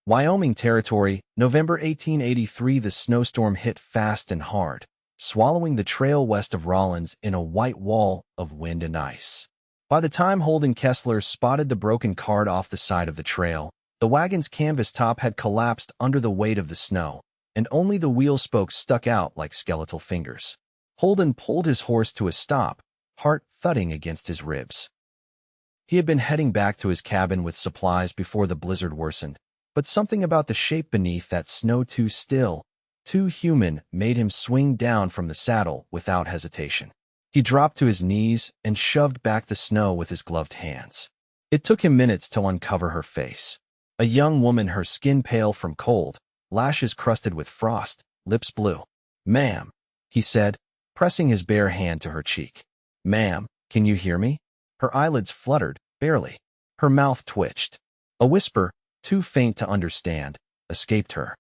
Wyoming Territory, November 1883. The snowstorm hit fast and hard, swallowing the trail west of Rawlins in a white wall of wind and ice. By the time Holden Kessler spotted the broken cart off the side of the trail, the wagon's canvas top had collapsed under the weight of the snow, and only the wheel spokes stuck out like skeletal fingers. Holden pulled his horse to a stop, heart thudding against his ribs. He had been heading back to his cabin with supplies before the blizzard worsened, but something about the shape beneath that snow, too still, too human, made him swing down from the saddle without hesitation. He dropped to his knees and shoved back the snow with his gloved hands. It took him minutes to uncover her face. A young woman, her skin pale from cold, lashes crusted with frost, lips blue. "Ma'am," he said, pressing his bare hand to her cheek. "Ma'am, can you hear me?" Her eyelids fluttered, barely. Her mouth twitched. A whisper, too faint to understand, escaped her.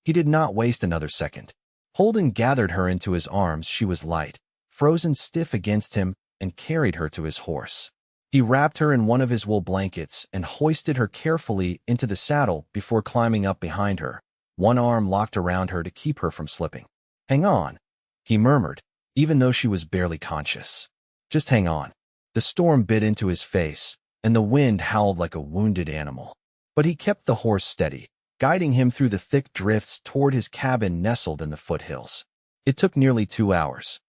He did not waste another second. Holden gathered her into his arms. She was light, frozen stiff against him, and carried her to his horse. He wrapped her in one of his wool blankets and hoisted her carefully into the saddle before climbing up behind her, one arm locked around her to keep her from slipping. "Hang on," he murmured, even though she was barely conscious. "Just hang on." The storm bit into his face, and the wind howled like a wounded animal. But he kept the horse steady, guiding him through the thick drifts toward his cabin nestled in the foothills. It took nearly 2 hours.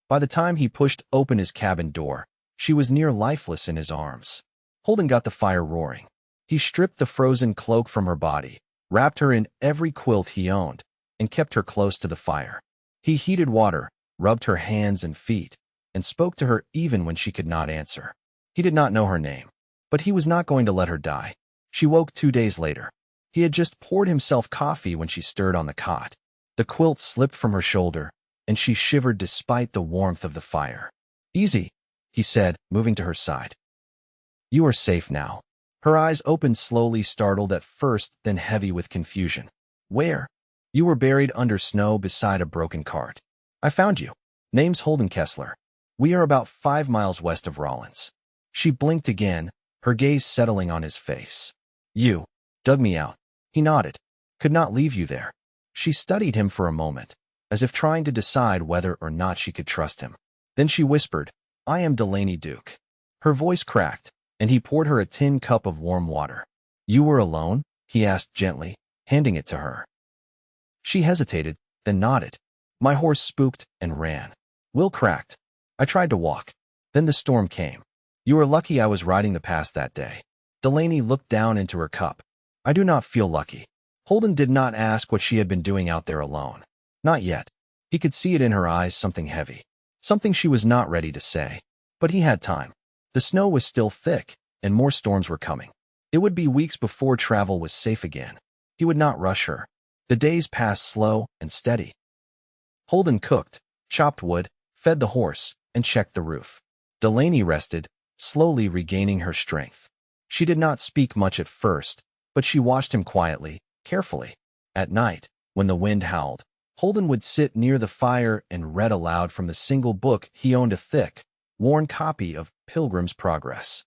By the time he pushed open his cabin door, she was near lifeless in his arms. Holden got the fire roaring. He stripped the frozen cloak from her body, wrapped her in every quilt he owned, and kept her close to the fire. He heated water, rubbed her hands and feet, and spoke to her even when she could not answer. He did not know her name, but he was not going to let her die. She woke 2 days later. He had just poured himself coffee when she stirred on the cot. The quilt slipped from her shoulder, and she shivered despite the warmth of the fire. "Easy," he said, moving to her side. "You are safe now." Her eyes opened slowly, startled at first, then heavy with confusion. "Where?" "You were buried under snow beside a broken cart. I found you. Name's Holden Kessler. We are about 5 miles west of Rawlins." She blinked again, her gaze settling on his face. "You dug me out." He nodded. "Could not leave you there." She studied him for a moment, as if trying to decide whether or not she could trust him. Then she whispered, "I am Delaney Duke." Her voice cracked, and he poured her a tin cup of warm water. "You were alone?" he asked gently, handing it to her. She hesitated, then nodded. "My horse spooked and ran. Will cracked. I tried to walk. Then the storm came. You were lucky I was riding the pass that day." Delaney looked down into her cup. "I do not feel lucky." Holden did not ask what she had been doing out there alone. Not yet. He could see it in her eyes, something heavy. Something she was not ready to say. But he had time. The snow was still thick, and more storms were coming. It would be weeks before travel was safe again. He would not rush her. The days passed slow and steady. Holden cooked, chopped wood, fed the horse, and checked the roof. Delaney rested, slowly regaining her strength. She did not speak much at first, but she watched him quietly, carefully. At night, when the wind howled, Holden would sit near the fire and read aloud from the single book he owned, a thick, worn copy of Pilgrim's Progress.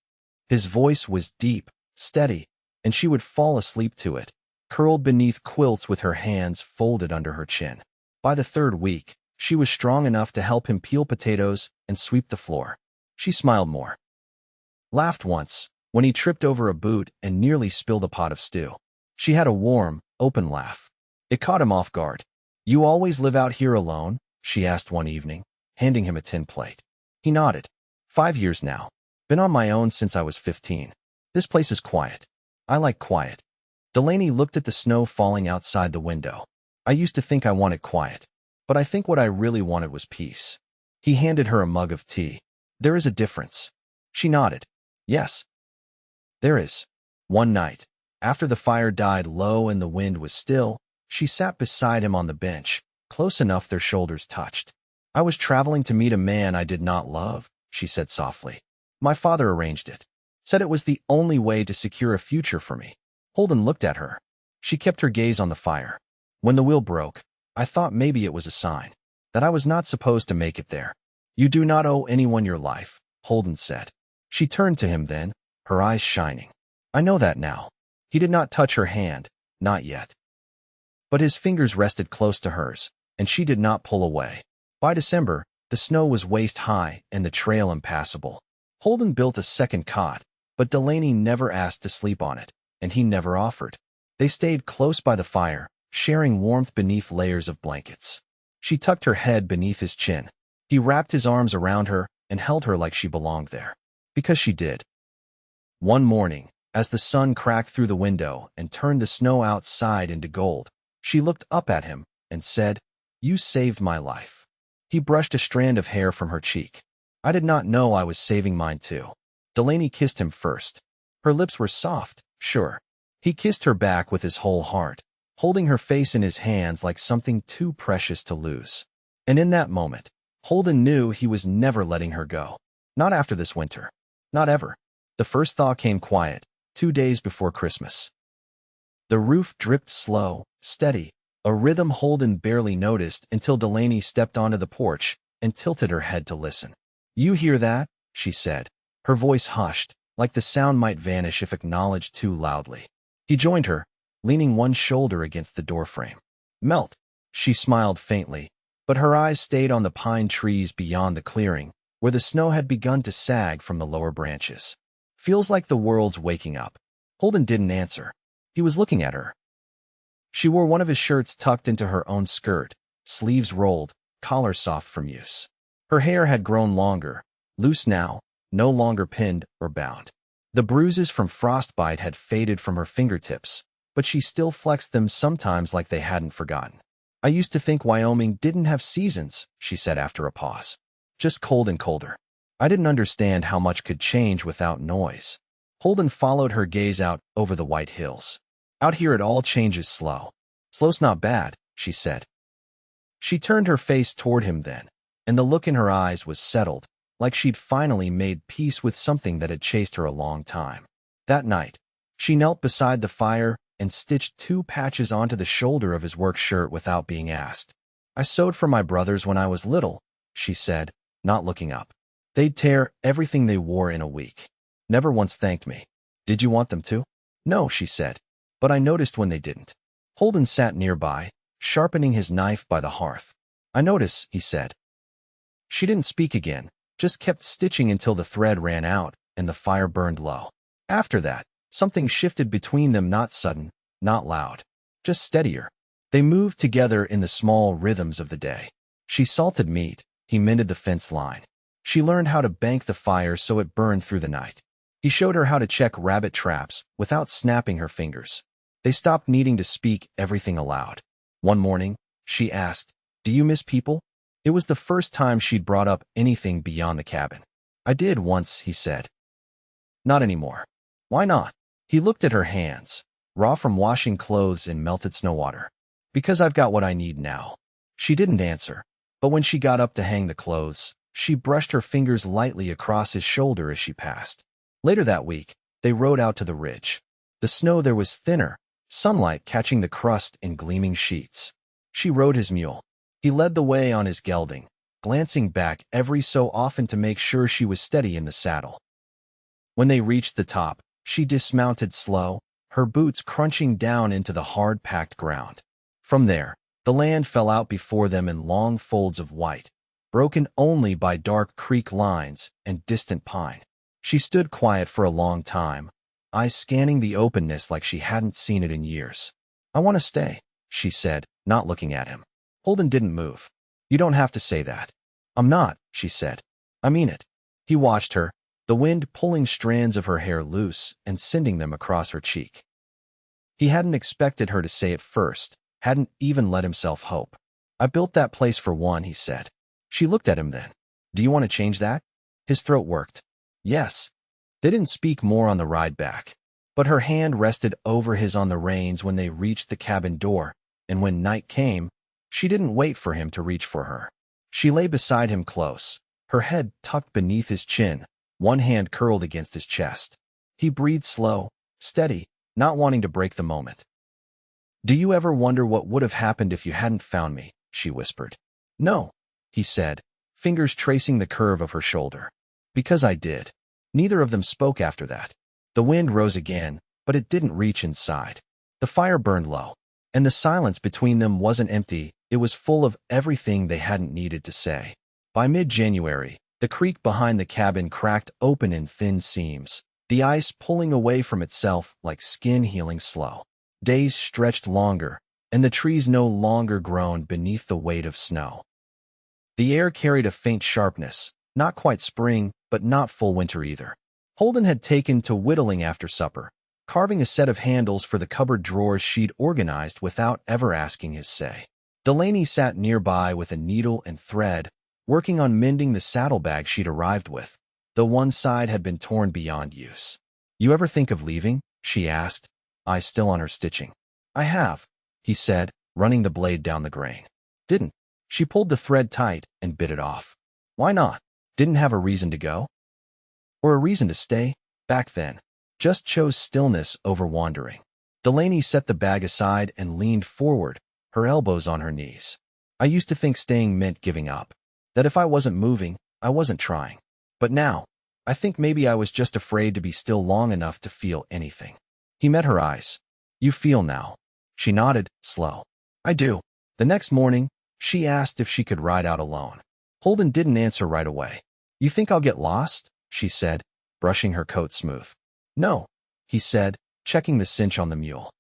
His voice was deep, steady, and she would fall asleep to it, curled beneath quilts with her hands folded under her chin. By the 3rd week, she was strong enough to help him peel potatoes and sweep the floor. She smiled more. Laughed once, when he tripped over a boot and nearly spilled a pot of stew. She had a warm, open laugh. It caught him off guard. "You always live out here alone?" she asked one evening, handing him a tin plate. He nodded. 5 years now. Been on my own since I was 15. This place is quiet. I like quiet." Delaney looked at the snow falling outside the window. "I used to think I wanted quiet, but I think what I really wanted was peace." He handed her a mug of tea. "There is a difference." She nodded. "Yes, there is." One night, after the fire died low and the wind was still, she sat beside him on the bench, close enough their shoulders touched. "I was traveling to meet a man I did not love," she said softly. "My father arranged it. Said it was the only way to secure a future for me." Holden looked at her. She kept her gaze on the fire. "When the wheel broke, I thought maybe it was a sign that I was not supposed to make it there." "You do not owe anyone your life," Holden said. She turned to him then, her eyes shining. "I know that now. He did not touch her hand, not yet. But his fingers rested close to hers, and she did not pull away. By December, the snow was waist-high and the trail impassable. Holden built a second cot, but Delaney never asked to sleep on it, and he never offered. They stayed close by the fire, sharing warmth beneath layers of blankets. She tucked her head beneath his chin. He wrapped his arms around her and held her like she belonged there. Because she did. One morning, as the sun cracked through the window and turned the snow outside into gold, she looked up at him and said, "You saved my life." He brushed a strand of hair from her cheek. "I did not know I was saving mine too." Delaney kissed him first. Her lips were soft, sure. He kissed her back with his whole heart, holding her face in his hands like something too precious to lose. And in that moment, Holden knew he was never letting her go. Not after this winter. Not ever. The first thaw came quiet, 2 days before Christmas. The roof dripped slow, steady, a rhythm Holden barely noticed until Delaney stepped onto the porch and tilted her head to listen. "You hear that?" she said. Her voice hushed, like the sound might vanish if acknowledged too loudly. He joined her, leaning one shoulder against the doorframe. "Melt," she smiled faintly, but her eyes stayed on the pine trees beyond the clearing, where the snow had begun to sag from the lower branches. "Feels like the world's waking up." Holden didn't answer. He was looking at her. She wore one of his shirts tucked into her own skirt, sleeves rolled, collar soft from use. Her hair had grown longer, loose now, no longer pinned or bound. The bruises from frostbite had faded from her fingertips, but she still flexed them sometimes like they hadn't forgotten. "I used to think Wyoming didn't have seasons," she said after a pause. "Just cold and colder. I didn't understand how much could change without noise." Holden followed her gaze out over the white hills. "Out here it all changes slow." "Slow's not bad," she said. She turned her face toward him then, and the look in her eyes was settled, like she'd finally made peace with something that had chased her a long time. That night, she knelt beside the fire and stitched 2 patches onto the shoulder of his work shirt without being asked. "I sewed for my brothers when I was little," she said, not looking up. "They'd tear everything they wore in a week. Never once thanked me. Did you want them to?" "No," she said, "but I noticed when they didn't." Holden sat nearby, sharpening his knife by the hearth. "I notice," he said. She didn't speak again, just kept stitching until the thread ran out and the fire burned low. After that, something shifted between them, not sudden, not loud, just steadier. They moved together in the small rhythms of the day. She salted meat, he mended the fence line. She learned how to bank the fire so it burned through the night. He showed her how to check rabbit traps without snapping her fingers. They stopped needing to speak everything aloud. One morning, she asked, "Do you miss people?" It was the first time she'd brought up anything beyond the cabin. "I did once," he said. "Not anymore." "Why not?" He looked at her hands, raw from washing clothes in melted snow water. "Because I've got what I need now." She didn't answer, but when she got up to hang the clothes, she brushed her fingers lightly across his shoulder as she passed. Later that week, they rode out to the ridge. The snow there was thinner, sunlight catching the crust in gleaming sheets. She rode his mule. He led the way on his gelding, glancing back every so often to make sure she was steady in the saddle. When they reached the top, she dismounted slow, her boots crunching down into the hard-packed ground. From there, the land fell out before them in long folds of white, broken only by dark creek lines and distant pine. She stood quiet for a long time, eyes scanning the openness like she hadn't seen it in years. "I want to stay," she said, not looking at him. Holden didn't move. "You don't have to say that." "I'm not," she said. "I mean it." He watched her, the wind pulling strands of her hair loose and sending them across her cheek. He hadn't expected her to say it first, hadn't even let himself hope. "I built that place for one," he said. She looked at him then. "Do you want to change that?" His throat worked. "Yes." They didn't speak more on the ride back, but her hand rested over his on the reins when they reached the cabin door, and when night came, she didn't wait for him to reach for her. She lay beside him close, her head tucked beneath his chin, one hand curled against his chest. He breathed slow, steady, not wanting to break the moment. "Do you ever wonder what would have happened if you hadn't found me?" she whispered. "No," he said, fingers tracing the curve of her shoulder. "Because I did." Neither of them spoke after that. The wind rose again, but it didn't reach inside. The fire burned low, and the silence between them wasn't empty, it was full of everything they hadn't needed to say. By mid-January, the creek behind the cabin cracked open in thin seams, the ice pulling away from itself like skin healing slow. Days stretched longer, and the trees no longer groaned beneath the weight of snow. The air carried a faint sharpness, not quite spring, but not full winter either. Holden had taken to whittling after supper, carving a set of handles for the cupboard drawers she'd organized without ever asking his say. Delaney sat nearby with a needle and thread, working on mending the saddlebag she'd arrived with, though one side had been torn beyond use. "You ever think of leaving?" she asked, eyes still on her stitching. "I have," he said, running the blade down the grain. "Didn't." She pulled the thread tight and bit it off. "Why not? Didn't have a reason to go? Or a reason to stay, back then. Just chose stillness over wandering." Delaney set the bag aside and leaned forward, her elbows on her knees. "I used to think staying meant giving up. That if I wasn't moving, I wasn't trying. But now, I think maybe I was just afraid to be still long enough to feel anything." He met her eyes. "You feel now?" She nodded, slow. "I do." The next morning, she asked if she could ride out alone. Holden didn't answer right away. "You think I'll get lost?" she said, brushing her coat smooth. "No," he said, checking the cinch on the mule.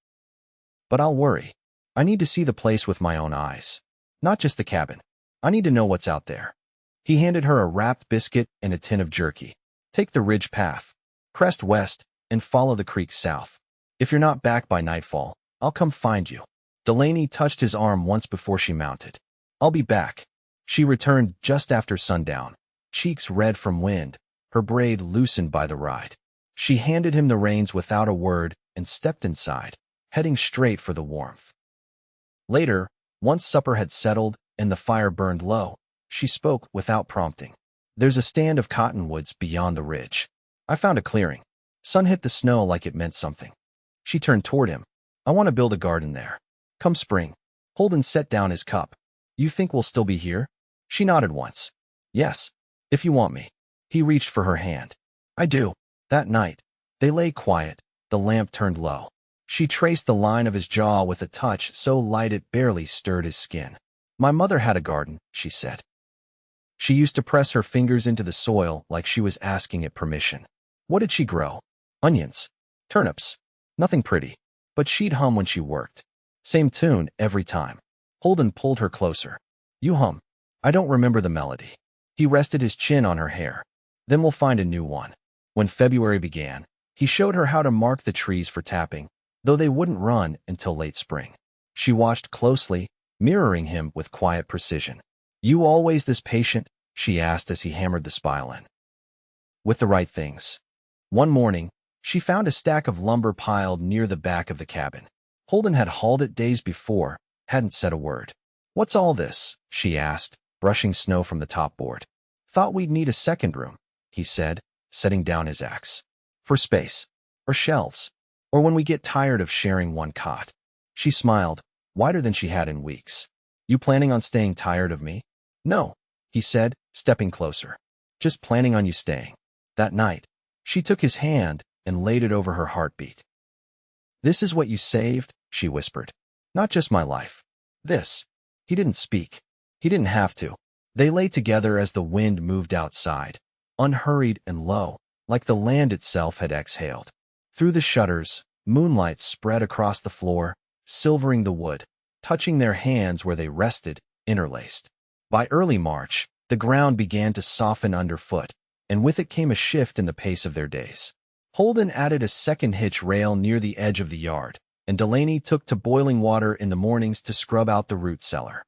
"But I'll worry. I need to see the place with my own eyes. Not just the cabin. I need to know what's out there." He handed her a wrapped biscuit and a tin of jerky. "Take the ridge path, crest west, and follow the creek south. If you're not back by nightfall, I'll come find you." Delaney touched his arm once before she mounted. "I'll be back." She returned just after sundown, cheeks red from wind, her braid loosened by the ride. She handed him the reins without a word and stepped inside, heading straight for the warmth. Later, once supper had settled and the fire burned low, she spoke without prompting. "There's a stand of cottonwoods beyond the ridge. I found a clearing. Sun hit the snow like it meant something." She turned toward him. "I want to build a garden there. Come spring." Holden set down his cup. "You think we'll still be here?" She nodded once. "Yes, if you want me." He reached for her hand. "I do." That night, they lay quiet, the lamp turned low. She traced the line of his jaw with a touch so light it barely stirred his skin. "My mother had a garden," she said. She used to press her fingers into the soil like she was asking it permission. What did she grow? Onions, turnips, nothing pretty, but she'd hum when she worked. Same tune every time. Holden pulled her closer. "You hum." "I don't remember the melody." He rested his chin on her hair. "Then we'll find a new one." When February began, he showed her how to mark the trees for tapping, though they wouldn't run until late spring. She watched closely, mirroring him with quiet precision. "You always this patient?" she asked as he hammered the spile in. "With the right things." One morning, she found a stack of lumber piled near the back of the cabin. Holden had hauled it days before, hadn't said a word. "What's all this?" she asked, brushing snow from the top board. "Thought we'd need a second room," he said, setting down his axe. "For space. Or shelves. Or when we get tired of sharing one cot." She smiled, wider than she had in weeks. "You planning on staying tired of me?" "No," he said, stepping closer. "Just planning on you staying." That night, she took his hand and laid it over her heartbeat. "This is what you saved," she whispered. "Not just my life. This." He didn't speak. He didn't have to. They lay together as the wind moved outside, unhurried and low, like the land itself had exhaled. Through the shutters, moonlight spread across the floor, silvering the wood, touching their hands where they rested, interlaced. By early March, the ground began to soften underfoot, and with it came a shift in the pace of their days. Holden added a second hitch rail near the edge of the yard, and Delaney took to boiling water in the mornings to scrub out the root cellar.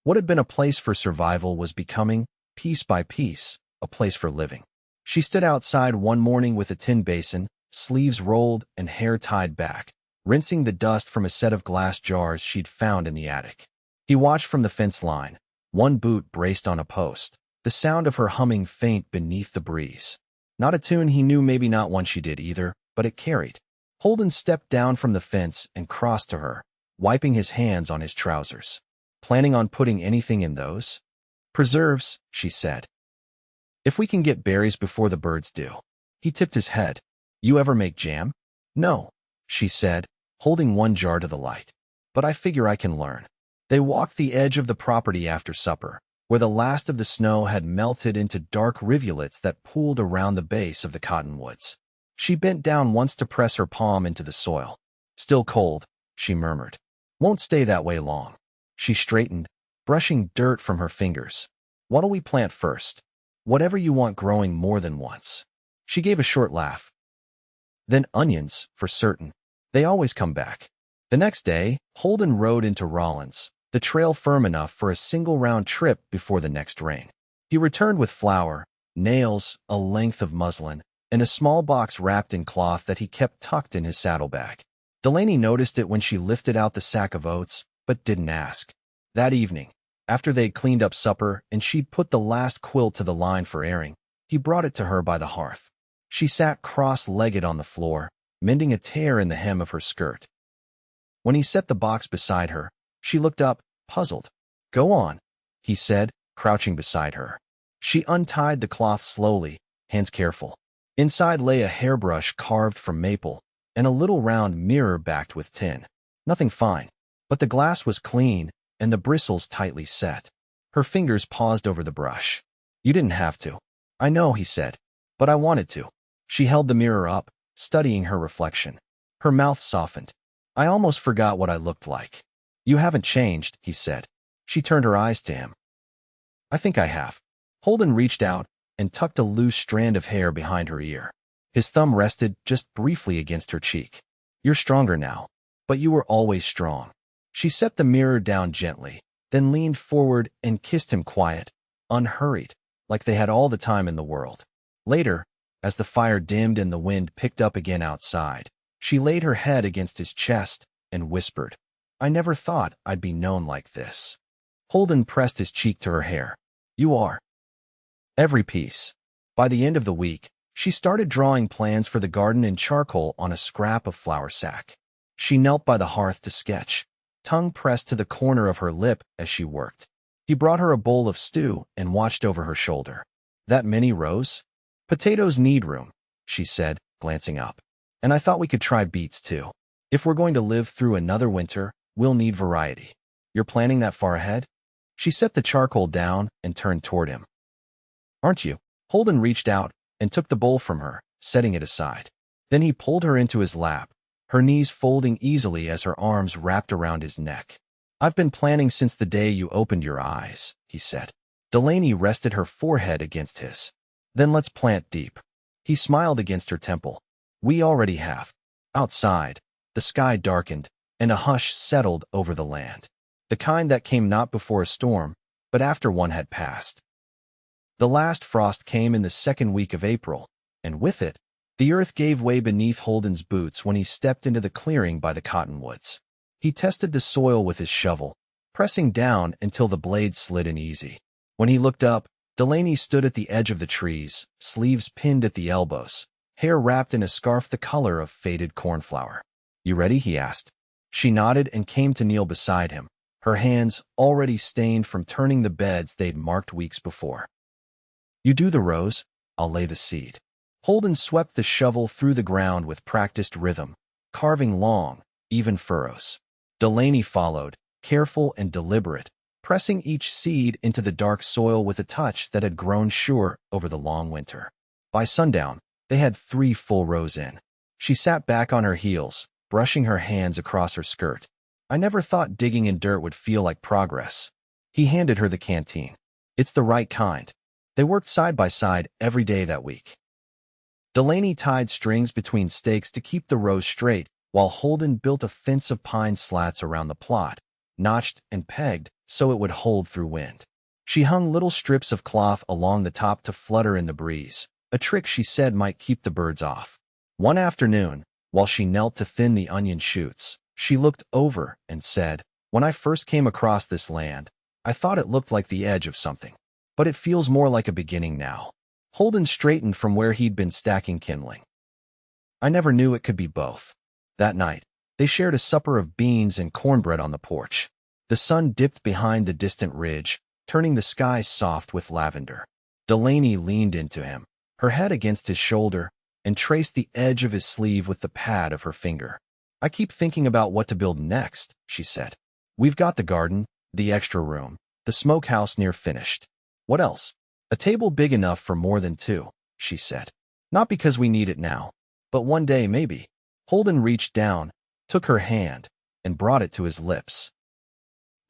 What had been a place for survival was becoming, piece by piece, a place for living. She stood outside one morning with a tin basin, sleeves rolled and hair tied back, rinsing the dust from a set of glass jars she'd found in the attic. He watched from the fence line, one boot braced on a post, the sound of her humming faint beneath the breeze. Not a tune he knew, maybe not one she did either, but it carried. Holden stepped down from the fence and crossed to her, wiping his hands on his trousers. "Planning on putting anything in those?" "Preserves," she said. "If we can get berries before the birds do." He tipped his head. "You ever make jam?" No, she said, holding one jar to the light. But I figure I can learn. They walked the edge of the property after supper, where the last of the snow had melted into dark rivulets that pooled around the base of the cottonwoods. She bent down once to press her palm into the soil. Still cold, she murmured. Won't stay that way long. She straightened, brushing dirt from her fingers. What'll we plant first? Whatever you want growing more than once. She gave a short laugh. Then onions, for certain. They always come back. The next day, Holden rode into Rollins, the trail firm enough for a single round trip before the next rain. He returned with flour, nails, a length of muslin, and a small box wrapped in cloth that he kept tucked in his saddlebag. Delaney noticed it when she lifted out the sack of oats, but didn't ask. That evening, after they'd cleaned up supper and she'd put the last quilt to the line for airing, he brought it to her by the hearth. She sat cross-legged on the floor, mending a tear in the hem of her skirt. When he set the box beside her, she looked up, puzzled. Go on, he said, crouching beside her. She untied the cloth slowly, hands careful. Inside lay a hairbrush carved from maple, and a little round mirror backed with tin. Nothing fine, but the glass was clean, and the bristles tightly set. Her fingers paused over the brush. You didn't have to. I know, he said, but I wanted to. She held the mirror up, studying her reflection. Her mouth softened. I almost forgot what I looked like. You haven't changed, he said. She turned her eyes to him. I think I have. Holden reached out and tucked a loose strand of hair behind her ear. His thumb rested just briefly against her cheek. You're stronger now, but you were always strong. She set the mirror down gently, then leaned forward and kissed him quiet, unhurried, like they had all the time in the world. Later, as the fire dimmed and the wind picked up again outside, she laid her head against his chest and whispered, I never thought I'd be known like this. Holden pressed his cheek to her hair. You are. Every piece. By the end of the week, she started drawing plans for the garden in charcoal on a scrap of flour sack. She knelt by the hearth to sketch, tongue pressed to the corner of her lip as she worked. He brought her a bowl of stew and watched over her shoulder. That many rows? Potatoes need room, she said, glancing up. And I thought we could try beets too. If we're going to live through another winter, we'll need variety. You're planning that far ahead? She set the charcoal down and turned toward him. Aren't you? Holden reached out and took the bowl from her, setting it aside. Then he pulled her into his lap, her knees folding easily as her arms wrapped around his neck. I've been planning since the day you opened your eyes, he said. Delaney rested her forehead against his. Then let's plant deep. He smiled against her temple. We already have. Outside, the sky darkened, and a hush settled over the land. The kind that came not before a storm, but after one had passed. The last frost came in the second week of April, and with it, the earth gave way beneath Holden's boots when he stepped into the clearing by the cottonwoods. He tested the soil with his shovel, pressing down until the blade slid in easy. When he looked up, Delaney stood at the edge of the trees, sleeves pinned at the elbows, hair wrapped in a scarf the color of faded cornflower. You ready? He asked. She nodded and came to kneel beside him, her hands already stained from turning the beds they'd marked weeks before. You do the rows, I'll lay the seed. Holden swept the shovel through the ground with practiced rhythm, carving long, even furrows. Delaney followed, careful and deliberate, pressing each seed into the dark soil with a touch that had grown sure over the long winter. By sundown, they had 3 full rows in. She sat back on her heels, brushing her hands across her skirt. I never thought digging in dirt would feel like progress. He handed her the canteen. It's the right kind. They worked side by side every day that week. Delaney tied strings between stakes to keep the rows straight, while Holden built a fence of pine slats around the plot, notched and pegged so it would hold through wind. She hung little strips of cloth along the top to flutter in the breeze, a trick she said might keep the birds off. One afternoon, while she knelt to thin the onion shoots, she looked over and said, When I first came across this land, I thought it looked like the edge of something. But it feels more like a beginning now. Holden straightened from where he'd been stacking kindling. I never knew it could be both. That night, they shared a supper of beans and cornbread on the porch. The sun dipped behind the distant ridge, turning the sky soft with lavender. Delaney leaned into him, her head against his shoulder, and traced the edge of his sleeve with the pad of her finger. I keep thinking about what to build next, she said. We've got the garden, the extra room, the smokehouse near finished. What else? A table big enough for more than two, she said. Not because we need it now, but one day maybe. Holden reached down, took her hand, and brought it to his lips.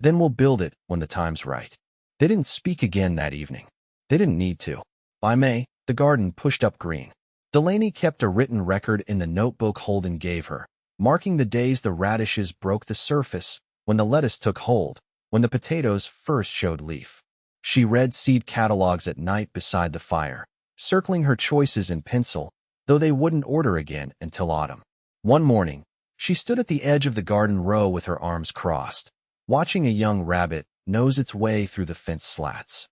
Then we'll build it when the time's right. They didn't speak again that evening. They didn't need to. By May, the garden pushed up green. Delaney kept a written record in the notebook Holden gave her, marking the days the radishes broke the surface, when the lettuce took hold, when the potatoes first showed leaf. She read seed catalogs at night beside the fire, circling her choices in pencil, though they wouldn't order again until autumn. One morning, she stood at the edge of the garden row with her arms crossed, watching a young rabbit nose its way through the fence slats.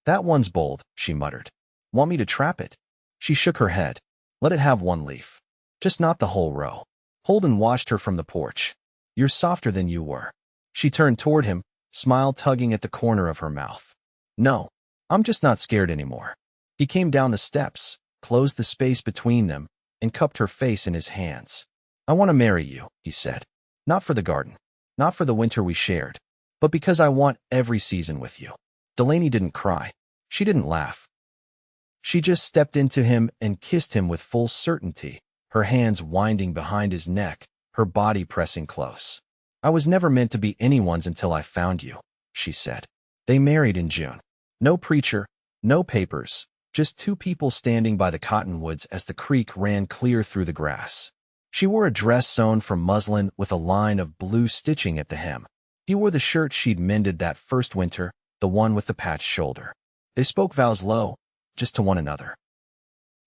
That one's bold, she muttered. Want me to trap it? She shook her head. Let it have one leaf. Just not the whole row. Holden watched her from the porch. You're softer than you were. She turned toward him, smile tugging at the corner of her mouth. No, I'm just not scared anymore. He came down the steps, closed the space between them, and cupped her face in his hands. I want to marry you, he said. Not for the garden, not for the winter we shared, but because I want every season with you. Delaney didn't cry. She didn't laugh. She just stepped into him and kissed him with full certainty, her hands winding behind his neck, her body pressing close. I was never meant to be anyone's until I found you, she said. They married in June. No preacher, no papers, just two people standing by the cottonwoods as the creek ran clear through the grass. She wore a dress sewn from muslin with a line of blue stitching at the hem. He wore the shirt she'd mended that first winter, the one with the patched shoulder. They spoke vows low, just to one another.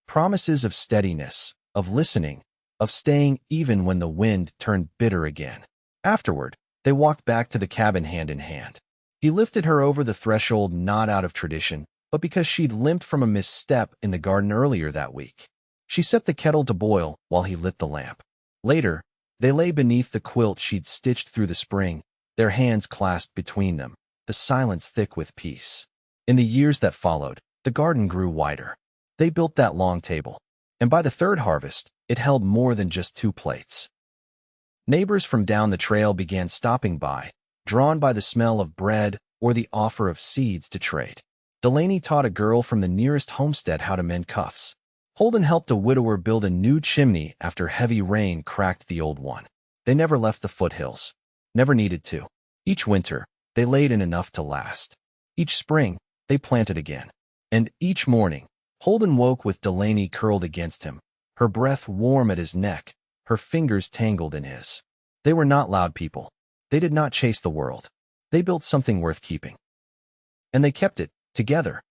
Promises of steadiness, of listening, of staying even when the wind turned bitter again. Afterward, they walked back to the cabin hand in hand. He lifted her over the threshold not out of tradition, but because she'd limped from a misstep in the garden earlier that week. She set the kettle to boil while he lit the lamp. Later, they lay beneath the quilt she'd stitched through the spring, their hands clasped between them, the silence thick with peace. In the years that followed, the garden grew wider. They built that long table, and by the third harvest, it held more than just two plates. Neighbors from down the trail began stopping by, drawn by the smell of bread or the offer of seeds to trade. Delaney taught a girl from the nearest homestead how to mend cuffs. Holden helped a widower build a new chimney after heavy rain cracked the old one. They never left the foothills. Never needed to. Each winter, they laid in enough to last. Each spring, they planted again. And each morning, Holden woke with Delaney curled against him, her breath warm at his neck, her fingers tangled in his. They were not loud people. They did not chase the world. They built something worth keeping. And they kept it, together,